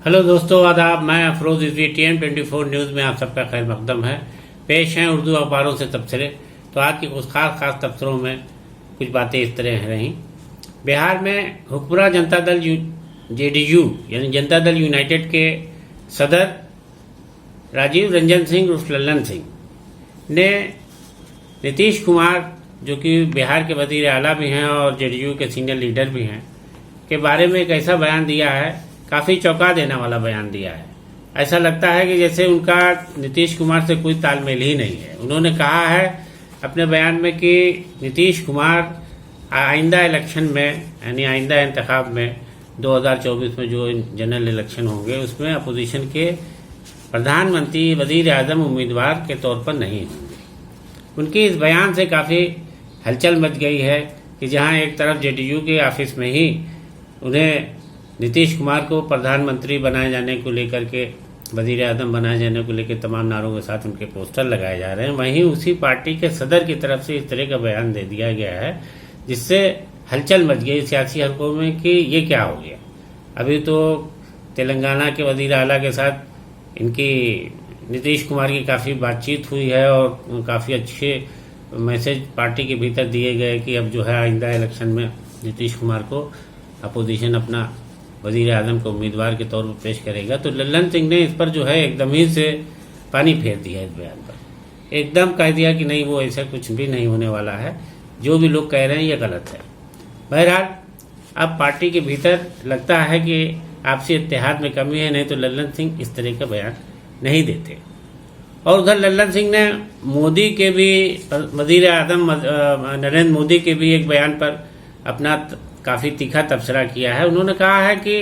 Hello दोस्तों, आदाब। मैं अफरोज रिजवी TM24 न्यूज़ में आप सबका खैर मकदम है। पेश हैं उर्दू अखबारों से तबसरे। तो आज की कुछ खास तबसरों में कुछ बातें इस तरह रहीं। बिहार में हुक्मरान जनता दल JDU यानी जनता दल यूनाइटेड के सदर राजीव रंजन सिंह उर्फ लल्लन सिंह ने नीतीश कुमार, जो कि बिहार के वजीर आला भी हैं और JDU के सीनियर लीडर भी हैं, के बारे में एक ऐसा बयान दिया है, काफ़ी चौंका देने वाला बयान दिया है। ऐसा लगता है कि जैसे उनका नीतीश कुमार से कोई तालमेल ही नहीं है। उन्होंने कहा है अपने बयान में कि नीतीश कुमार आइंदा इलेक्शन में यानी आइंदा इंतखाब में 2024 में जो जनरल इलेक्शन होंगे उसमें अपोजिशन के प्रधानमंत्री वजीर आजम उम्मीदवार के तौर पर नहीं होंगे। उनकी इस बयान से काफ़ी हलचल मच गई है कि जहां एक तरफ JDU के ऑफिस में ही उन्हें नीतीश कुमार को प्रधानमंत्री बनाए जाने को लेकर के, वजीर आजम बनाए जाने को लेकर तमाम नारों के साथ उनके पोस्टर लगाए जा रहे हैं, वहीं उसी पार्टी के सदर की तरफ से इस तरह का बयान दे दिया गया है, जिससे हलचल मच गई सियासी हलकों में कि ये क्या हो गया। अभी तो तेलंगाना के वजीर आला के साथ इनकी नीतीश कुमार की काफ़ी बातचीत हुई है और काफ़ी अच्छे मैसेज पार्टी के भीतर दिए गए कि अब जो है आइंदा इलेक्शन में नीतीश कुमार को अपोजिशन अपना वजीर आजम को उम्मीदवार के तौर पर पेश करेगा। तो लल्लन सिंह ने इस पर जो है एकदम ही से पानी फेर दिया। इस बयान पर एकदम कह दिया कि नहीं, वो ऐसा कुछ भी नहीं होने वाला है, जो भी लोग कह रहे हैं ये गलत है। बहरहाल अब पार्टी के भीतर लगता है कि आपसी इत्तेहाद में कमी है, नहीं तो लल्लन सिंह इस तरह का बयान नहीं देते। और उधर लल्लन सिंह ने मोदी के भी, वजीर आजम नरेंद्र मोदी के भी एक बयान पर अपना काफ़ी तीखा तबसरा किया है। उन्होंने कहा है कि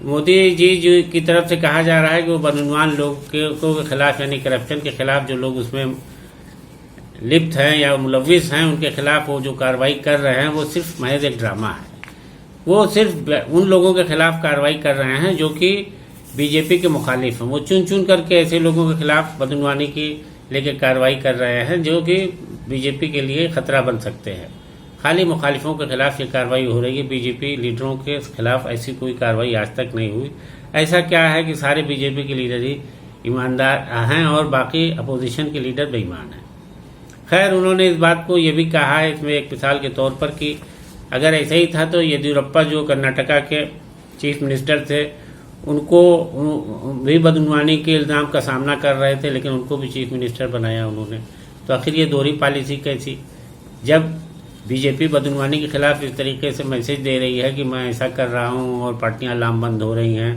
मोदी जी जो की तरफ से कहा जा रहा है कि वो बदनवान लोग के खिलाफ यानी करप्शन के खिलाफ जो लोग उसमें लिप्त हैं या मुलविस हैं उनके खिलाफ वो जो कार्रवाई कर रहे हैं वो सिर्फ महज एक ड्रामा है। वो सिर्फ उन लोगों के खिलाफ कार्रवाई कर रहे हैं जो कि बीजेपी के मुखालिफ हैं। वो चुन चुन करके ऐसे लोगों के खिलाफ बदनवानी की लेके कार्रवाई कर रहे हैं जो कि बीजेपी के लिए खतरा बन सकते हैं। खाली मुखालिफों के खिलाफ ये कार्रवाई हो रही है, बीजेपी लीडरों के खिलाफ ऐसी कोई कार्रवाई आज तक नहीं हुई। ऐसा क्या है कि सारे बीजेपी के लीडर ही ईमानदार हैं और बाकी अपोजिशन के लीडर बेईमान हैं। खैर, उन्होंने इस बात को ये भी कहा है इसमें एक मिसाल के तौर पर कि अगर ऐसा ही था तो येदियुरप्पा जो कर्नाटका के चीफ मिनिस्टर थे उनको भी बदनवानी के इल्ज़ाम का सामना कर रहे थे, लेकिन उनको भी चीफ मिनिस्टर बनाया उन्होंने। तो आखिर ये दोहरी पॉलिसी कैसी, जब बीजेपी बदनवानी के खिलाफ इस तरीके से मैसेज दे रही है कि मैं ऐसा कर रहा हूँ और पार्टियां लामबंद हो रही हैं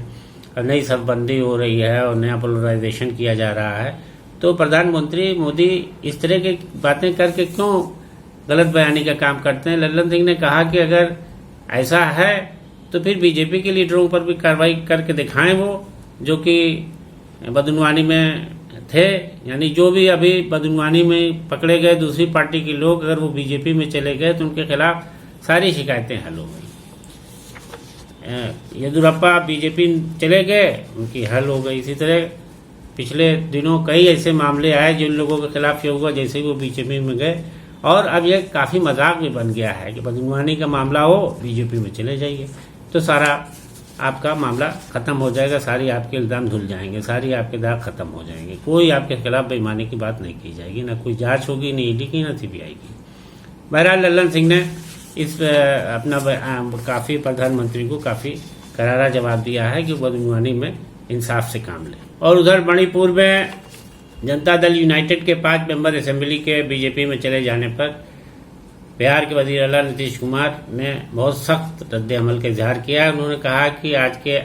और नई शबबंदी हो रही है और नया पोलराइजेशन किया जा रहा है, तो प्रधानमंत्री मोदी इस तरह की बातें करके क्यों गलत बयानी का काम करते हैं। लल्लन सिंह ने कहा कि अगर ऐसा है तो फिर बीजेपी के लीडरों पर भी कार्रवाई करके दिखाएं, वो जो कि बदनवानी में थे, यानी जो भी अभी बदनवानी में पकड़े गए दूसरी पार्टी के लोग, अगर वो बीजेपी में चले गए तो उनके खिलाफ सारी शिकायतें हल हो गई। येदियुरप्पा बीजेपी चले गए, उनकी हल हो गई। इसी तरह पिछले दिनों कई ऐसे मामले आए जिन लोगों के खिलाफ ये हुआ जैसे वो बीजेपी में गए, और अब ये काफ़ी मजाक भी बन गया है कि बदनवानी का मामला हो बीजेपी में चले जाइए तो सारा आपका मामला ख़त्म हो जाएगा, सारी आपके इल्ज़ाम धुल जाएंगे, सारी आपके दाग ख़त्म हो जाएंगे, कोई आपके खिलाफ बेईमानी की बात नहीं की जाएगी, ना कोई जांच होगी, ना ED की, ना CBI की। बहरहाल लल्लन सिंह ने इस अपना काफ़ी प्रधानमंत्री को काफ़ी करारा जवाब दिया है कि बदनवानी में इंसाफ से काम ले। और उधर मणिपुर में जनता दल यूनाइटेड के 5 मेंबर असेंबली के बीजेपी में चले जाने पर बिहार के वजीर आला नीतीश कुमार ने बहुत सख्त रद्द अमल का इजहार किया है। उन्होंने कहा कि आज के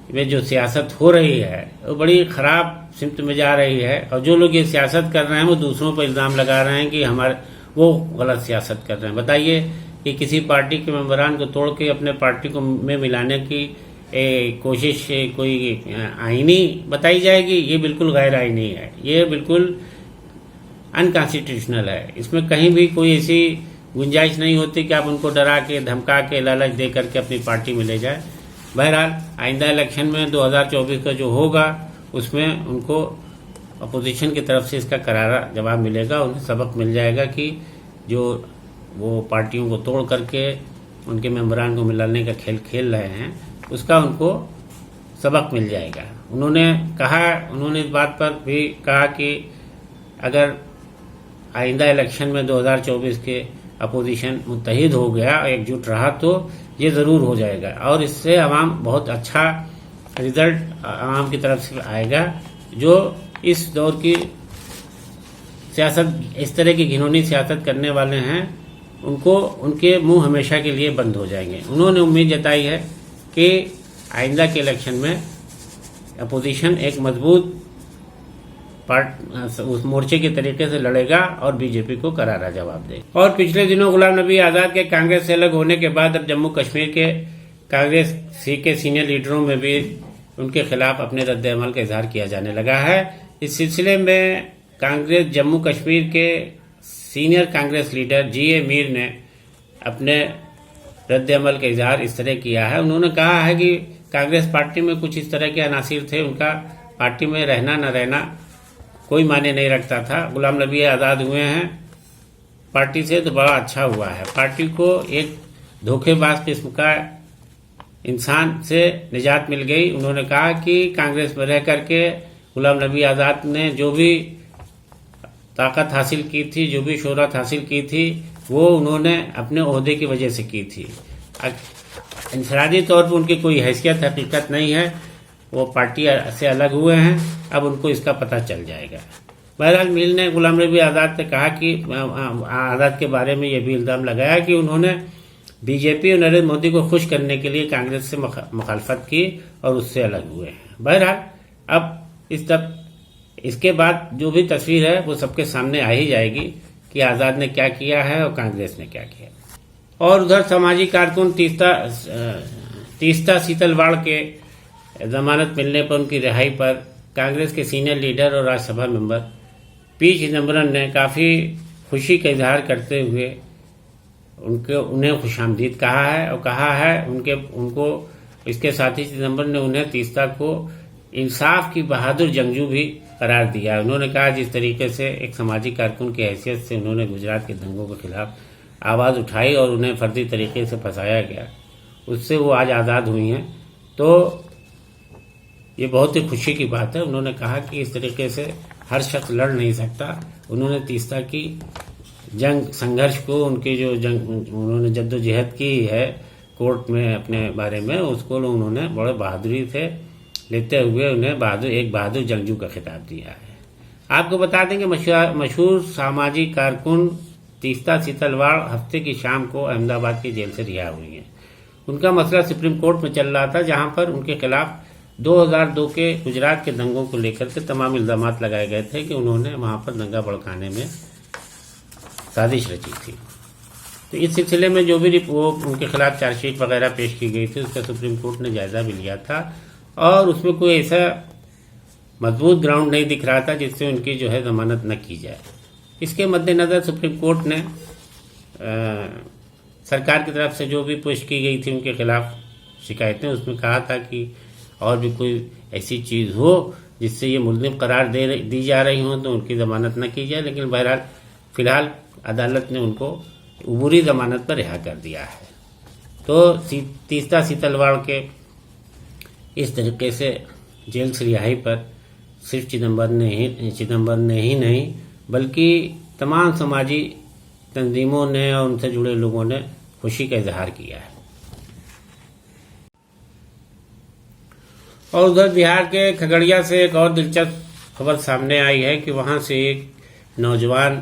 में जो सियासत हो रही है वो बड़ी ख़राब सिमत में जा रही है, और जो लोग ये सियासत कर रहे हैं वो दूसरों पर इल्ज़ाम लगा रहे हैं कि वो गलत सियासत कर रहे हैं। बताइए कि किसी पार्टी के मेंबरान को तोड़ के अपने पार्टी को में मिलाने की कोशिश कोई आईनी बताई जाएगी? ये बिल्कुल गैर आईनी है, ये बिल्कुल अनकॉन्स्टिट्यूशनल है। इसमें कहीं भी कोई ऐसी गुंजाइश नहीं होती कि आप उनको डरा के, धमका के, लालच दे करके अपनी पार्टी में ले जाए। बहरहाल आइंदा इलेक्शन में 2024 का जो होगा उसमें उनको अपोजिशन की तरफ से इसका करारा जवाब मिलेगा, उन्हें सबक मिल जाएगा कि जो वो पार्टियों को तोड़ करके उनके मेंबरान को मिलाने का खेल खेल रहे हैं उसका उनको सबक मिल जाएगा। उन्होंने इस बात पर भी कहा कि अगर आइंदा इलेक्शन में 2024 के अपोजिशन मुत्तहिद हो गया, एकजुट रहा, तो ये ज़रूर हो जाएगा और इससे आवाम बहुत अच्छा रिजल्ट आवाम की तरफ से आएगा। जो इस दौर की सियासत, इस तरह की घिनौनी सियासत करने वाले हैं, उनके मुंह हमेशा के लिए बंद हो जाएंगे। उन्होंने उम्मीद जताई है कि आइंदा के इलेक्शन में अपोजिशन एक मजबूत उस मोर्चे के तरीके से लड़ेगा और बीजेपी को करारा जवाब देगा। और पिछले दिनों गुलाम नबी आज़ाद के कांग्रेस से अलग होने के बाद अब जम्मू कश्मीर के कांग्रेस के सीनियर लीडरों में भी उनके खिलाफ अपने रद्द अमल का इजहार किया जाने लगा है। इस सिलसिले में कांग्रेस जम्मू कश्मीर के सीनियर कांग्रेस लीडर जीए मीर ने अपने रद्द अमल का इजहार इस तरह किया है। उन्होंने कहा है कि कांग्रेस पार्टी में कुछ इस तरह के अनासिर थे, उनका पार्टी में रहना न रहना कोई मायने नहीं रखता था। गुलाम नबी आज़ाद हुए हैं पार्टी से तो बड़ा अच्छा हुआ है। पार्टी को एक धोखेबाज किस्म का इंसान से निजात मिल गई। उन्होंने कहा कि कांग्रेस में रह करके गुलाम नबी आज़ाद ने जो भी ताकत हासिल की थी, जो भी शोहरत हासिल की थी, वो उन्होंने अपने ओहदे की वजह से की थी। इंफरादी तौर पर उनकी कोई हैसियत हकीकत नहीं है, वो पार्टी से अलग हुए हैं, अब उनको इसका पता चल जाएगा। बहरहाल मीर ने गुलाम नबी आज़ाद से कहा कि आज़ाद के बारे में ये भी इल्ज़ाम लगाया कि उन्होंने बीजेपी और नरेंद्र मोदी को खुश करने के लिए कांग्रेस से मुखालफत की और उससे अलग हुए हैं। बहरहाल अब इसके बाद जो भी तस्वीर है वो सबके सामने आ ही जाएगी कि आज़ाद ने क्या किया है और कांग्रेस ने क्या किया। और उधर सामाजिक कारकुन तीस्ता सीतलवाड़ के जमानत मिलने पर उनकी रिहाई पर कांग्रेस के सीनियर लीडर और राज्यसभा मेंबर पी चिदम्बरम ने काफ़ी खुशी का इजहार करते हुए उन्हें खुशामदीद कहा है और कहा है उनको इसके साथ ही चिदम्बरम ने उन्हें तीस्ता को इंसाफ की बहादुर जंगजू भी करार दिया है। उन्होंने कहा जिस तरीके से एक सामाजिक कारकुन की हैसियत से उन्होंने गुजरात के दंगों के खिलाफ आवाज़ उठाई और उन्हें फर्जी तरीके से फंसाया गया, उससे वो आज आज़ाद हुई हैं, तो ये बहुत ही खुशी की बात है। उन्होंने कहा कि इस तरीके से हर शख्स लड़ नहीं सकता। उन्होंने तीस्ता की संघर्ष को, उनकी जो उन्होंने जद्दोजहद की है कोर्ट में अपने बारे में, उसको उन्होंने बड़े बहादुरी से लेते हुए उन्हें एक बहादुर जंगजू का खिताब दिया है। आपको बता दें कि मशहूर सामाजिक कारकुन तीस्ता सीतलवाड़ हफ्ते की शाम को अहमदाबाद की जेल से रिहा हुई हैं। उनका मसला सुप्रीम कोर्ट में चल रहा था, जहां पर उनके खिलाफ 2002 के गुजरात के दंगों को लेकर के तमाम इल्जाम लगाए गए थे कि उन्होंने वहां पर दंगा भड़काने में साजिश रची थी। तो इस सिलसिले में जो भी वो उनके खिलाफ चार्जशीट वगैरह पेश की गई थी, उसका सुप्रीम कोर्ट ने जायजा भी लिया था और उसमें कोई ऐसा मजबूत ग्राउंड नहीं दिख रहा था जिससे उनकी जो है जमानत न की जाए। इसके मद्देनज़र सुप्रीम कोर्ट ने सरकार की तरफ से जो भी पुष्ट की गई थी उनके खिलाफ शिकायतें, उसमें कहा था कि और भी कोई ऐसी चीज़ हो जिससे ये मुल्ज़िम करार दी जा रही हो तो उनकी ज़मानत न की जाए। लेकिन बहरहाल फ़िलहाल अदालत ने उनको उबूरी ज़मानत पर रिहा कर दिया है। तो तीस्ता सीतलवाड़ के इस तरीके से जेल से रिहाई पर सिर्फ चिदम्बरम ने ही नहीं बल्कि तमाम समाजी तंजीमों ने और उनसे जुड़े लोगों ने खुशी का इजहार किया है। और उधर बिहार के खगड़िया से एक और दिलचस्प खबर सामने आई है कि वहां से एक नौजवान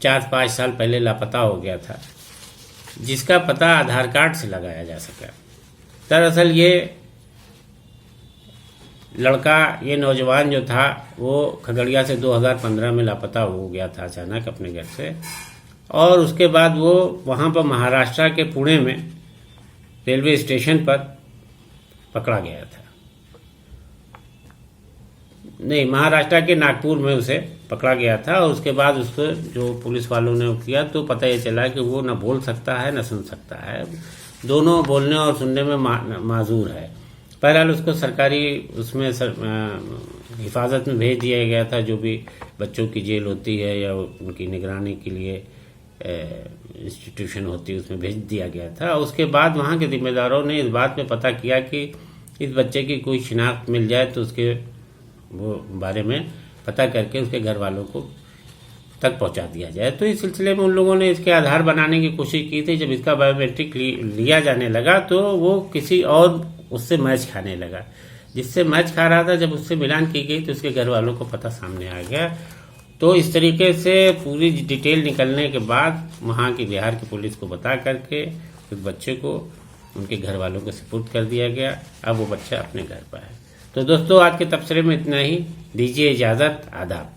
4-5 साल पहले लापता हो गया था, जिसका पता आधार कार्ड से लगाया जा सका। दरअसल ये नौजवान जो था वो खगड़िया से 2015 में लापता हो गया था अचानक अपने घर से, और उसके बाद वो वहाँ पर महाराष्ट्र के पुणे में रेलवे स्टेशन पर पकड़ा गया था। नहीं, महाराष्ट्र के नागपुर में उसे पकड़ा गया था और उसके बाद उसको जो पुलिस वालों ने किया तो पता ये चला कि वो न बोल सकता है न सुन सकता है, दोनों बोलने और सुनने में माजूर है। बहरहाल उसको सरकारी उसमें हिफाजत में भेज दिया गया था, जो भी बच्चों की जेल होती है या उनकी निगरानी के लिए इंस्टीट्यूशन होती है उसमें भेज दिया गया था। उसके बाद वहाँ के जिम्मेदारों ने इस बात पे पता किया कि इस बच्चे की कोई शिनाख्त मिल जाए तो उसके वो बारे में पता करके उसके घर वालों को तक पहुंचा दिया जाए। तो इस सिलसिले में उन लोगों ने इसके आधार बनाने की कोशिश की थी। जब इसका बायोमेट्रिक लिया जाने लगा तो वो किसी और उससे मैच खाने लगा, जिससे मैच खा रहा था। जब उससे मिलान की गई तो उसके घर वालों को पता सामने आ गया। तो इस तरीके से पूरी डिटेल निकलने के बाद वहाँ की बिहार की पुलिस को बता करके उस बच्चे को उनके घर वालों को सुपुर्द कर दिया गया। अब वो बच्चा अपने घर पर है। तो दोस्तों, आज के तबसरे में इतना ही। दीजिए इजाज़त। आदाब।